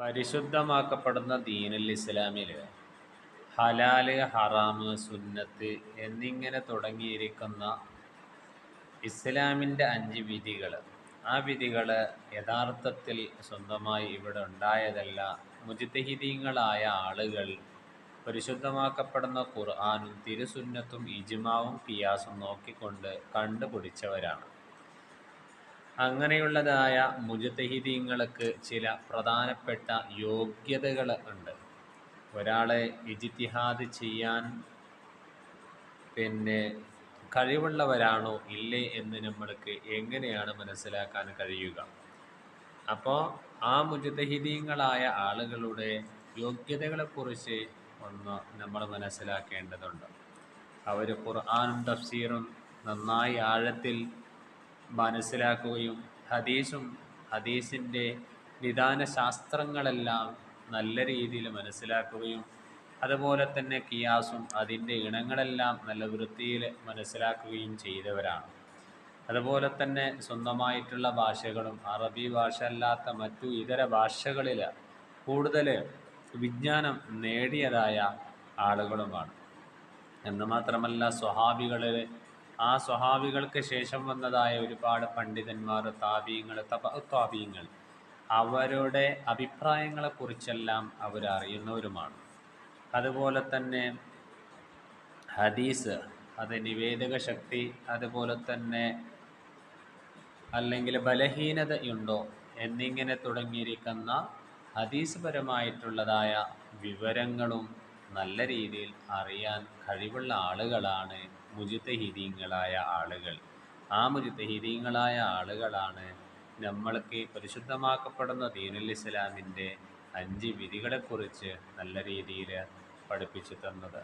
പരിശുദ്ധമാക്കപ്പെടുന്ന ദീനുൽ ഇസ്ലാമിൽ ഹലാല്, ഹറാമ്, സുന്നത്ത് എന്നിങ്ങനെ തുടങ്ങിയിരിക്കുന്ന ഇസ്ലാമിൻ്റെ 5 വിധികൾ. ആ വിധികൾ യഥാർത്ഥത്തിൽ സ്വന്തമായി ഇവിടെ ഉണ്ടായതല്ല. മുജ്തഹിദീങ്ങളായ ആളുകൾ പരിശുദ്ധമാക്കപ്പെടുന്ന ഖുർആനും തിരുസുന്നത്തും ഇജ്മാവും ഖിയാസും നോക്കിക്കൊണ്ട് കണ്ടുപിടിച്ചവരാണ്. അങ്ങനെയുള്ളതായ മുജ്തഹിദീങ്ങൾക്ക് ചില പ്രധാനപ്പെട്ട യോഗ്യതകൾ ഉണ്ട്. ഒരാളെ ഇജ്തിഹാദ് ചെയ്യാൻ കഴിവുള്ളവരാണോ ഇല്ലേ എന്ന് നമ്മൾക്ക് എങ്ങനെയാണ് മനസ്സിലാക്കാൻ കഴിയുക? അപ്പോൾ ആ മുജ്തഹിദീങ്ങളായ ആളുകളുടെ യോഗ്യതകളെക്കുറിച്ച് ഒന്ന് നമ്മൾ മനസ്സിലാക്കേണ്ടതുണ്ട്. അവർ ഖുർആനും തഫ്സീറും നന്നായി ആഴത്തിൽ മനസ്സിലാക്കുകയും ഹദീസിൻ്റെ നിദാന ശാസ്ത്രങ്ങളെല്ലാം നല്ല രീതിയിൽ മനസ്സിലാക്കുകയും അതുപോലെ തന്നെ ഖിയാസും അതിൻ്റെ ഇനങ്ങളെല്ലാം നല്ല വൃത്തിയിൽ മനസ്സിലാക്കുകയും ചെയ്തവരാണ്. അതുപോലെ തന്നെ സ്വന്തമായിട്ടുള്ള ഭാഷകളും അറബി ഭാഷ അല്ലാത്ത മറ്റു ഇതര ഭാഷകളിൽ കൂടുതൽ വിജ്ഞാനം നേടിയതായ ആളുകളുമാണ്. എന്ന് മാത്രമല്ല ആ സ്വഹാബികൾക്ക് ശേഷം വന്നതായ ഒരുപാട് പണ്ഡിതന്മാർ, താബീങ്ങൾ, താബീങ്ങൾ, അവരുടെ അഭിപ്രായങ്ങളെക്കുറിച്ചെല്ലാം അവരറിയുന്നവരുമാണ്. അതുപോലെ തന്നെ ഹദീസ്, അത് നിവേദക ശക്തി അതുപോലെ തന്നെ അല്ലെങ്കിൽ ബലഹീനതയുണ്ടോ എന്നിങ്ങനെ തുടങ്ങിയിരിക്കുന്ന ഹദീസ് പരമായിട്ടുള്ളതായ വിവരങ്ങളും നല്ല രീതിയിൽ അറിയാൻ കഴിവുള്ള ആളുകളാണ് മുജ്തഹിദീങ്ങളായ ആളുകൾ. ആ മുജ്തഹിദീങ്ങളായ ആളുകളാണ് നമ്മൾക്ക് പരിശുദ്ധമാക്കപ്പെടുന്ന ദീനുൽ ഇസ്ലാമിൻ്റെ 5 വിധികളെക്കുറിച്ച് നല്ല രീതിയിൽ പഠിപ്പിച്ചു തന്നത്.